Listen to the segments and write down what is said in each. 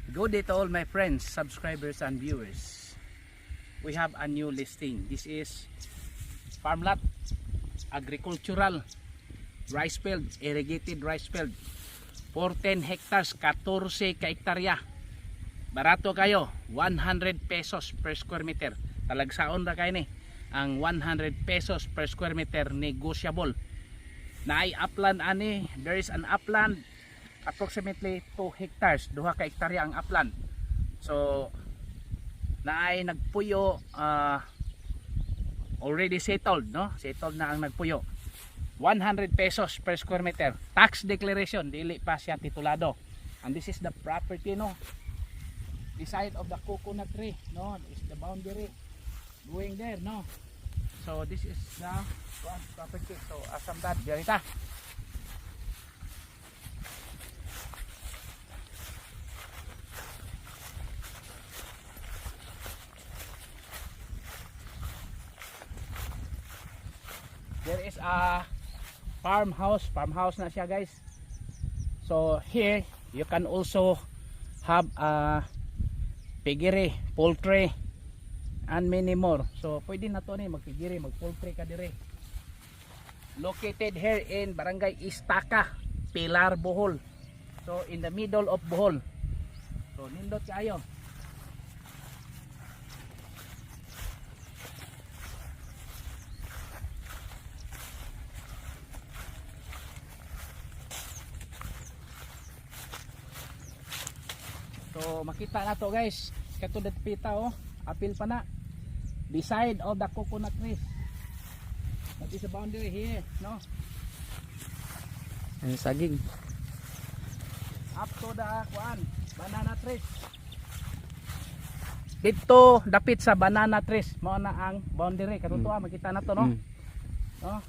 Good day to all my friends, subscribers and viewers. We have a new listing. This is farm lot, agricultural rice field, irrigated rice field. 14 hectares, 14 ka hektarya. Barato kayo, 100 pesos per square meter. Talagsaon ra kayo ni. Ang 100 pesos per square meter negotiable. Naay upland ani, there is an upland approximately 2 hectares, 2 ka hektarya ang upland. So naay nagpuyo, already settled, no? Settled na ang nagpuyo. 100 pesos per square meter. Tax declaration, dili pa siya titulado. And this is the property, no? The side of the coconut tree, no? This is the boundary going there, no? So this is the property. So asam that, dirita. There is a farmhouse na siya, guys. So here you can also have a piggery, poultry and many more. So pwede na to ni magpiggery, magpoultry ka dire. Located here in Barangay Istaka, Pilar, Bohol. So in the middle of Bohol. So nindot kayo. So makita na to, guys. Katulad pita, oh, apil pa na. The side of the coconut trees. That is the boundary here, no? Ang saging. Up to the banana trees. Dito dapit sa banana trees, mao na ang boundary. Katutuwa, makita na to, no? No?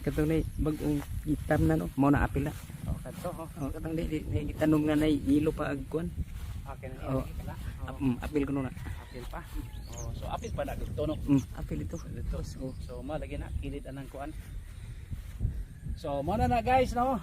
Katong ni bagong itam na, no, mo na apil na. Oh, kanto, oh. Oh, katong di tanom nga na ilo pa agkuan. Okay na Oh. pala. Apil ko na. Apil pa. Oh, so apil pa na dito, no? Apil ito. Dito. So malagi na kilid anang kuan. So mo na guys, no?